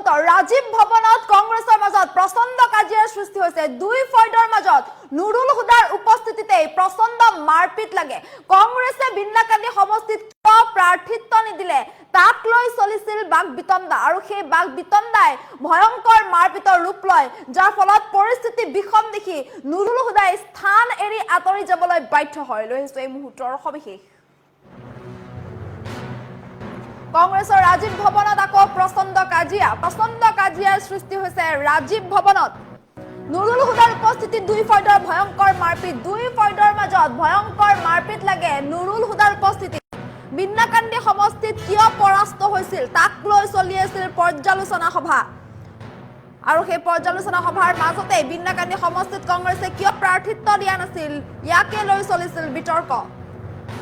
ৰাজীৱ ভৱনত কংগ্ৰেছৰ মাজত প্ৰচণ্ড কাজিয়াৰ সৃষ্টি হৈছে দুই ফয়দৰ মাজত নুৰুল হুদাৰ উপস্থিতিতে প্ৰচণ্ড মাৰপিট লাগে কংগ্ৰেছে বিন্নাকান্দি সমষ্টিত প্ৰাৰ্থিত্ব নিদিলে তাক লৈ চলিছিল বাক বিতণ্ডা আৰু সেই বাক বিতণ্ডাই ভয়ংকৰ মাৰপিটৰ ৰূপ লয় যাৰ ফলত পৰিস্থিতি বিষম দেখি নুৰুল হুদাই স্থান এৰি আঁতৰি যাবলৈ বাধ্য হয় লৈ আহিছো এই মুহূৰ্তৰ সবিশেষ কংগ্ৰেছৰ ৰাজীৱ ভৱনত আকৌ প্ৰচণ্ড কাজিয়াৰ সৃষ্টি হৈছে ৰাজীৱ ভৱনত নুৰুল হুদাৰ উপস্থিতিত দুই ফয়দৰ ভয়ংকৰ মাৰপিট দুই ফয়দৰ মাজত ভয়ংকৰ মাৰপিট লাগে নুৰুল হুদাৰ উপস্থিতিত বিন্নাকান্দি সমষ্টিত কিয় পৰাস্ত হৈছিল তাক লৈ চলি আছিল পৰ্যালোচনা সভা আৰু সেই পৰ্যালোচনা সভাৰ মাজতে বিন্নাকান্দি সমষ্টিত কংগ্ৰেছে কিয় প্ৰাৰ্থিত্ব দিয়া নাছিল ইয়াকে লৈ চলিছিল বিতৰ্ক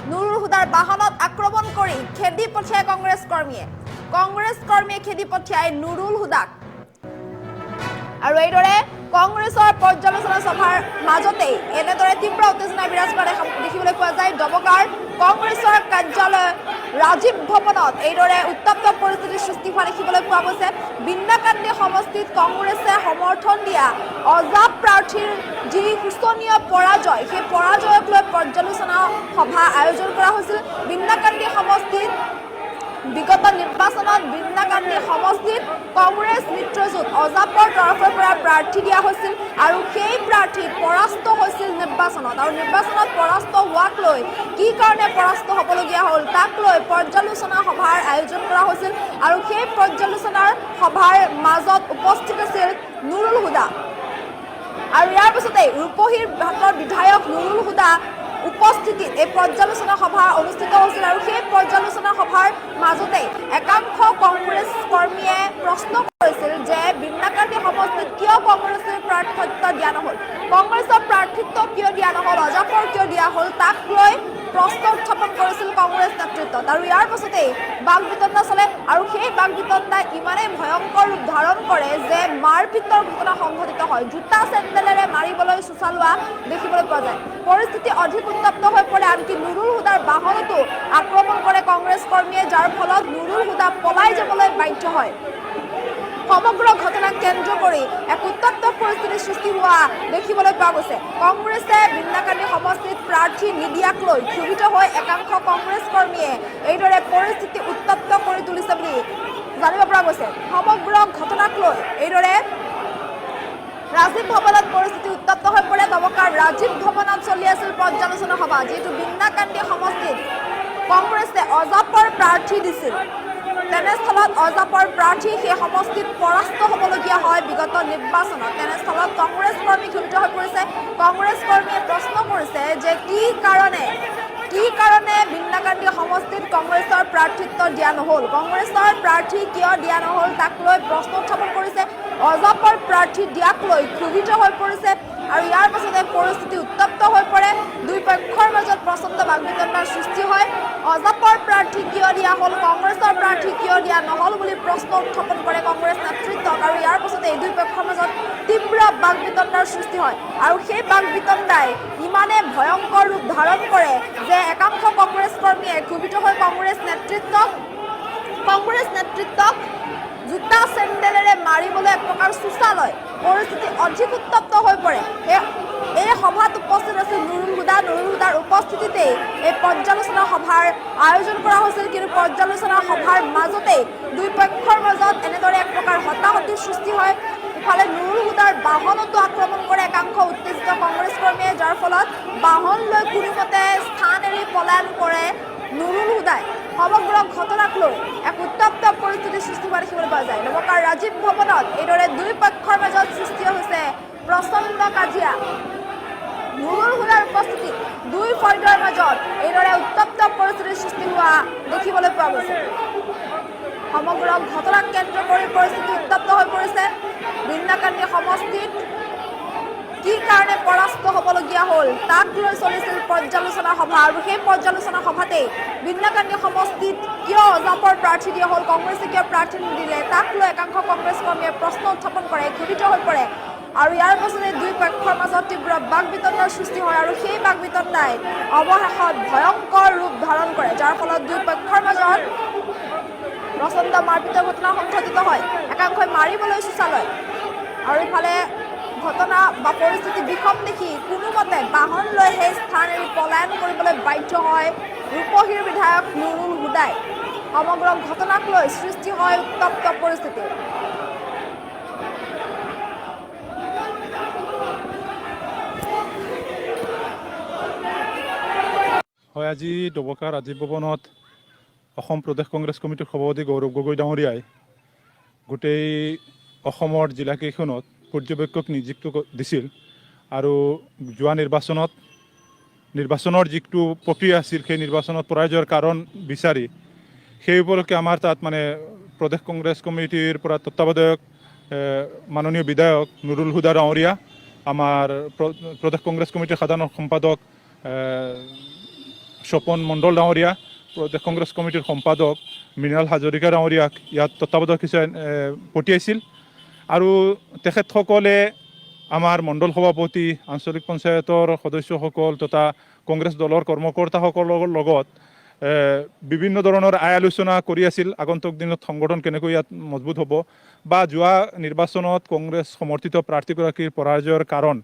নুৰুল হুদাৰ বাহনত আক্ৰমণ কৰি খেদি পঠিয়াই কংগ্ৰেছ কৰ্মীয়ে খেদি পঠিয়াই নুৰুল হুদাক আৰু এইদৰে কংগ্ৰেছৰ পৰ্যালোচনা সভাৰ মাজতে এনেদৰে তীব্ৰ উত্তেজনা বিৰাজ কৰা দেখিবলৈ পোৱা যায় ডবকাৰ কংগ্ৰেছৰ কাৰ্যালয় ৰাজীৱ ভৱনত এইদৰে উত্তপ্ত পৰিস্থিতিৰ সৃষ্টি হোৱা দেখিবলৈ পোৱা গৈছে বিন্নাকান্দি সমষ্টিত কংগ্ৰেছে সমৰ্থন দিয়া অজাপ প্ৰাৰ্থীৰ যি শোচনীয় পৰাজয় সেই পৰাজয়ক লৈ পৰ্যালোচনা সভা আয়োজন কৰা হৈছিল বিন্নাকান্দি সমষ্টিত বিগত নিৰ্বাচনত বিন্নাকান্দি সমষ্টিত কংগ্ৰেছ মিত্ৰজোঁট অজাপৰ তৰফৰ পৰা প্ৰাৰ্থী দিয়া হৈছিল আৰু সেই প্ৰাৰ্থী পৰাস্ত হৈছিল নিৰ্বাচনত আৰু নিৰ্বাচনত পৰাস্ত হোৱাক লৈ কি কাৰণে পৰাস্ত হ'বলগীয়া হ'ল তাক লৈ পৰ্যালোচনা সভাৰ আয়োজন কৰা হৈছিল আৰু সেই পৰ্যালোচনাৰ সভাৰ মাজত উপস্থিত আছিল নুৰুল হুদা আৰু ইয়াৰ পিছতে ৰূপহীৰ হাতৰ বিধায়ক নুৰুল হুদা উপস্থিতিত এই পৰ্যালোচনা সভা অনুষ্ঠিত হৈছিল আৰু সেই পৰ্যালোচনা সভাৰ মাজতে একাংশ কংগ্ৰেছ কৰ্মীয়ে প্ৰশ্ন কৰিছিল যে বিন্নাকান্দি সমষ্টিত কিয় কংগ্ৰেছৰ প্ৰাৰ্থিত্ব দিয়া নহ'ল কংগ্ৰেছৰ প্ৰাৰ্থিত্ব কিয় দিয়া নহ'ল অজাপৰ কিয় দিয়া হ'ল তাক লৈ প্ৰশ্ন উত্থাপন কৰিছিল কংগ্ৰেছ নেতৃত্বত আৰু ইয়াৰ পাছতে বাক বিতণ্ডা চলে আৰু সেই বাক বিতণ্ডা ইমানেই ভয়ংকৰ ৰূপ ধাৰণ কৰে যে মাৰপিটৰ ঘটনা সংঘটিত হয় জোতা চেণ্ডেলেৰে মাৰিবলৈ চোচালোৱা দেখিবলৈ পোৱা যায় পৰিস্থিতি অধিক উত্তপ্ত হৈ পৰে আনকি নুৰুল হুদাৰ বাহনতো আক্ৰমণ কৰে কংগ্ৰেছ কৰ্মীয়ে যাৰ ফলত নুৰুল হুদা পলাই যাবলৈ বাধ্য হয় সমগ্ৰ ঘটনাক কেন্দ্ৰ কৰি এক উত্তপ্ত পৰিস্থিতিৰ সৃষ্টি হোৱা দেখিবলৈ পোৱা গৈছে কংগ্ৰেছে বিন্নাকান্দি সমষ্টিত প্ৰাৰ্থী নিদিয়াক লৈ ক্ষোভিত হৈ একাংশ কংগ্ৰেছ কৰ্মীয়ে এইদৰে পৰিস্থিতি উত্তপ্ত কৰি তুলিছে বুলি জানিব পৰা গৈছে সমগ্ৰ ঘটনাক লৈ এইদৰে ৰাজীৱ ভৱনত পৰিস্থিতি উত্তপ্ত হৈ পৰে ডবকাৰ ৰাজীৱ ভৱনত চলি আছিল পৰ্যালোচনা সভা যিহেতু বিন্নাকান্দি সমষ্টিত কংগ্ৰেছে অজাপৰ প্ৰাৰ্থী দিছিল তেনেস্থলত অজাপৰ প্ৰাৰ্থী সেই সমষ্টিত পৰাস্ত হ'বলগীয়া হয় বিগত নিৰ্বাচনত তেনেস্থলত কংগ্ৰেছ কৰ্মী ক্ষোভিত হৈ পৰিছে কংগ্ৰেছ কৰ্মীয়ে প্ৰশ্ন কৰিছে যে কি কাৰণে বিন্নাকান্দি সমষ্টিত কংগ্ৰেছৰ প্ৰাৰ্থিত্ব দিয়া নহ'ল কংগ্ৰেছৰ প্ৰাৰ্থী কিয় দিয়া নহ'ল তাক লৈ প্ৰশ্ন উত্থাপন কৰিছে অজাপৰ প্ৰাৰ্থী দিয়াক লৈ ক্ষোভিত হৈ পৰিছে আৰু ইয়াৰ পাছতে পৰিস্থিতি উত্তপ্ত হৈ পৰে দুই পক্ষৰ মাজত প্ৰচণ্ড বাক বিতণ্ডাৰ সৃষ্টি হয় অজাপৰ প্ৰাৰ্থী কিয় দিয়া হ'ল কংগ্ৰেছৰ প্ৰাৰ্থী কিয় দিয়া নহ'ল বুলি প্ৰশ্ন উত্থাপন কৰে কংগ্ৰেছ নেতৃত্বক আৰু ইয়াৰ পাছতে এই দুই পক্ষৰ মাজত তীব্ৰ বাক বিতণ্ডাৰ সৃষ্টি হয় আৰু সেই বাক বিতণ্ডাই ইমানে ভয়ংকৰ ৰূপ ধাৰণ কৰে যে একাংশ কংগ্ৰেছ কৰ্মীয়ে ক্ষোভিত হৈ কংগ্ৰেছ নেতৃত্বক জোতা চেণ্ডেলেৰে মাৰিবলৈ এক প্ৰকাৰ চোচা লয় পৰিস্থিতি অধিক উত্তপ্ত হৈ পৰে এই সভাত উপস্থিত আছিল নুৰুল হুদাৰ উপস্থিতিতে এই পৰ্যালোচনা সভাৰ আয়োজন কৰা হৈছিল কিন্তু পৰ্যালোচনা সভাৰ মাজতে দুই পক্ষৰ মাজত এনেদৰে এক প্ৰকাৰ হতাহতিৰ সৃষ্টি হয় ইফালে নুৰুল হুদাৰ বাহনতো আক্ৰমণ কৰে একাংশ উত্তেজিত কংগ্ৰেছ কৰ্মীয়ে যাৰ ফলত বাহন লৈ কোনোমতে স্থান এৰি পলায়ন কৰে নুৰুল হুদাই সমগ্ৰ ঘটনাক লৈ এক উত্তপ্ত পৰিস্থিতিৰ সৃষ্টি হোৱা দেখিবলৈ পোৱা যায় ডবকাৰ ৰাজীৱ ভৱনত এইদৰে দুই পক্ষৰ মাজত সৃষ্টি হৈছে প্ৰচণ্ড কাজিয়া নুৰুল হুদাৰ উপস্থিতিত দুই ফয়দৰ মাজত এইদৰে উত্তপ্ত পৰিস্থিতিৰ সৃষ্টি হোৱা দেখিবলৈ পোৱা গৈছে সমগ্ৰ ঘটনাক কেন্দ্ৰ কৰি পৰিস্থিতি উত্তপ্ত হৈ পৰিছে বিন্নাকান্দি সমষ্টিত কি কাৰণে পৰাস্ত হ'বলগীয়া হ'ল তাক লৈ চলিছিল পৰ্যালোচনা সভা আৰু সেই পৰ্যালোচনা সভাতেই বিন্নাকান্দি সমষ্টিত কিয় অজাপৰ প্ৰাৰ্থী দিয়া হ'ল কংগ্ৰেছে কিয় প্ৰাৰ্থী নিদিলে তাক লৈ একাংশ কংগ্ৰেছ কৰ্মীয়ে প্ৰশ্ন উত্থাপন কৰে ক্ষোভিত হৈ পৰে আৰু ইয়াৰ পাছতে দুই পক্ষৰ মাজত তীব্ৰ বাক বিতণ্ডাৰ সৃষ্টি হয় আৰু সেই বাক বিতণ্ডাই অৱশেষত ভয়ংকৰ ৰূপ ধাৰণ কৰে যাৰ ফলত দুই পক্ষৰ মাজত প্ৰচণ্ড মাৰপিটৰ ঘটনা সংঘটিত হয় একাংশই মাৰিবলৈ শৌচালয় আৰু ইফালে ঘটনা বা পৰিস্থিতি বিষম দেখি কোনোমতে বাহন লৈ সেই স্থান এৰি পলায়ন কৰিবলৈ বাধ্য হয় ৰূপহীৰ বিধায়ক নুৰুল হুদাই। সমগ্ৰ ঘটনাক লৈ সৃষ্টি হয় উত্তপ্ত পৰিস্থিতি। হয়, আজি ডবকাৰ ৰাজীৱ ভৱনত অসম প্ৰদেশ কংগ্ৰেছ কমিটিৰ সভাপতি গৌৰৱ গগৈ ডাঙৰীয়াই গোটেই অসমৰ জিলাকেইখনত পৰ্যবেক্ষক নিযুক্ত দিছিল আৰু যোৱা নিৰ্বাচনৰ যিটো প্ৰক্ৰিয়া আছিল সেই নিৰ্বাচনত পৰাজয়ৰ কাৰণ বিচাৰি সেই উপলক্ষে আমাৰ তাত মানে প্ৰদেশ কংগ্ৰেছ কমিটিৰ পৰা তত্ত্বাৱধায়ক মাননীয় বিধায়ক নুৰুল হুদা ডাঙৰীয়া, আমাৰ প্ৰদেশ কংগ্ৰেছ কমিটিৰ সাধাৰণ সম্পাদক স্বপন মণ্ডল ডাঙৰীয়া, প্ৰদেশ কংগ্ৰেছ কমিটিৰ সম্পাদক মৃণাল হাজৰিকা ডাঙৰীয়াক ইয়াত তত্ত্বাৱধায়ক হিচাপে পঠিয়াইছিল আৰু তেখেতসকলে আমাৰ মণ্ডল সভাপতি, আঞ্চলিক পঞ্চায়তৰ সদস্যসকল তথা কংগ্ৰেছ দলৰ কৰ্মকৰ্তাসকলৰ লগত বিভিন্ন ধৰণৰ আলোচনা কৰি আছিল। আগন্তুক দিনত সংগঠন কেনেকৈ ইয়াত মজবুত হ'ব বা যোৱা নিৰ্বাচনত কংগ্ৰেছ সমৰ্থিত প্ৰাৰ্থীগৰাকীৰ পৰাজয়ৰ কাৰণ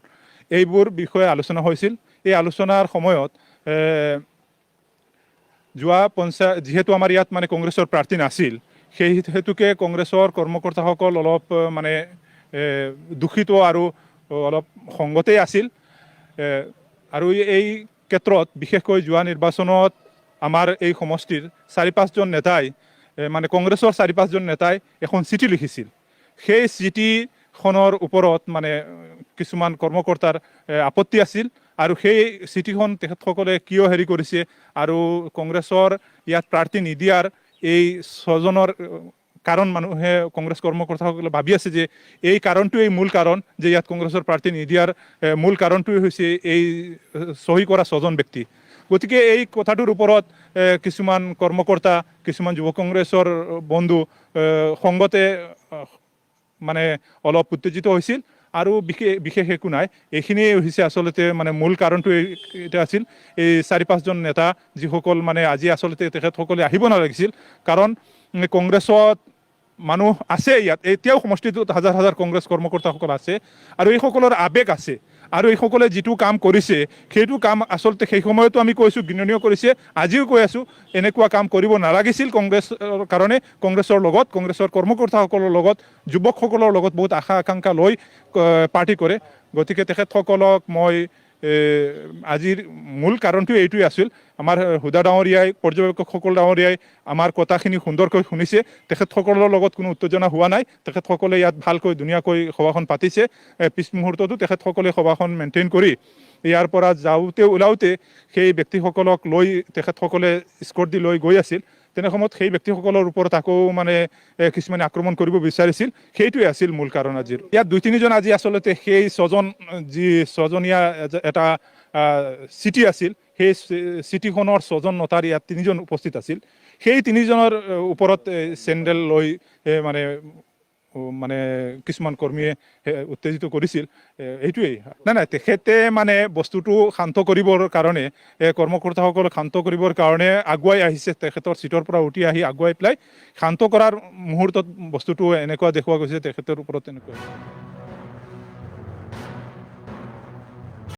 এইবোৰ বিষয়ে আলোচনা হৈছিল। এই আলোচনাৰ সময়ত যোৱা যিহেতু আমাৰ ইয়াত মানে কংগ্ৰেছৰ প্ৰাৰ্থী নাছিল, সেই হেতুকে কংগ্ৰেছৰ কৰ্মকৰ্তাসকল অলপ মানে দূষিত আৰু অলপ সংগতেই আছিল আৰু এই ক্ষেত্ৰত বিশেষকৈ যোৱা নিৰ্বাচনত আমাৰ এই সমষ্টিৰ 4-5জন নেতাই মানে কংগ্ৰেছৰ 4-5জন নেতাই এখন চিঠি লিখিছিল। সেই চিঠিখনৰ ওপৰত মানে কিছুমান কৰ্মকৰ্তাৰ আপত্তি আছিল আৰু সেই চিঠিখন তেখেতসকলে কিয় হেৰি কৰিছে আৰু কংগ্ৰেছৰ ইয়াত প্ৰাৰ্থী নিদিয়াৰ এই 6জনৰ কাৰণ মানুহে কংগ্ৰেছ কৰ্মকৰ্তাসকলে ভাবি আছে যে এই কাৰণটোৱেই মূল কাৰণ যে ইয়াত কংগ্ৰেছৰ প্ৰাৰ্থী নিদিয়াৰ মূল কাৰণটোৱেই হৈছে এই চহী কৰা 6জন ব্যক্তি। গতিকে এই কথাটোৰ ওপৰত কিছুমান কৰ্মকৰ্তা, কিছুমান যুৱ কংগ্ৰেছৰ বন্ধু সংগতে মানে অলপ উত্তেজিত হৈছিল আৰু বিশেষ একো নাই। এইখিনিয়ে হৈছে আচলতে মানে মূল কাৰণটো এটা আছিল এই 4-5জন নেতা যিসকল মানে আজি আচলতে তেখেতসকলে আহিব নালাগিছিল, কাৰণ কংগ্ৰেছত মানুহ আছে, ইয়াত এতিয়াও সমষ্টিটোত হাজাৰ হাজাৰ কংগ্ৰেছ কৰ্মকৰ্তাসকল আছে আৰু এইসকলৰ আৱেগ আছে আৰু এইসকলে যিটো কাম কৰিছে সেইটো কাম আচলতে সেই সময়তো আমি কৈছোঁ ঘৃণনীয় কৰিছে, আজিও কৈ আছোঁ এনেকুৱা কাম কৰিব নালাগিছিল। কংগ্ৰেছৰ কাৰণে কংগ্ৰেছৰ লগত, কংগ্ৰেছৰ কৰ্মকৰ্তাসকলৰ লগত, যুৱকসকলৰ লগত বহুত আশা আকাংক্ষা লৈ পাৰ্টি কৰে। গতিকে তেখেতসকলক মই আজিৰ মূল কাৰণটো এইটোৱে আছিল। আমাৰ হুদা ডাঙৰীয়াই, পৰ্যবেক্ষকসকল ডাঙৰীয়াই আমাৰ কথাখিনি সুন্দৰকৈ শুনিছে, তেখেতসকলৰ লগত কোনো উত্তেজনা হোৱা নাই। তেখেতসকলে ইয়াত ভালকৈ ধুনীয়াকৈ সভাখন পাতিছে। পিছ মুহূৰ্ততো তেখেতসকলে সভাখন মেইনটেইন কৰি ইয়াৰ পৰা ওলাওঁতে সেই ব্যক্তিসকলক লৈ তেখেতসকলে স্কৰ্ট দি লৈ গৈ আছিল। তেনে সময়ত সেই ব্যক্তিসকলৰ ওপৰত আকৌ মানে কিছুমানে আক্ৰমণ কৰিব বিচাৰিছিল। সেইটোৱে আছিল মূল কাৰণ আজিৰ। ইয়াত 2-3জন আজি আচলতে সেই 6জনীয়া এটা চিঠি আছিল, সেই চিঠিখনৰ 6জন নটাৰ ইয়াত 3জন উপস্থিত আছিল। সেই 3জনৰ ওপৰত চেণ্ডেল লৈ মানে কিছুমান কৰ্মীয়ে উত্তেজিত কৰিছিল। এইটোৱেই নাই তেখেতে মানে বস্তুটো শান্ত কৰিবৰ কাৰণে, কৰ্মকৰ্তাসকলক শান্ত কৰিবৰ কাৰণে আগুৱাই আহিছে। তেখেতৰ চিটৰ পৰা উঠি আহি আগুৱাই পেলাই শান্ত কৰাৰ মুহূৰ্তত বস্তুটো এনেকুৱা দেখুওৱা গৈছে তেখেতৰ ওপৰত তেনেকুৱা।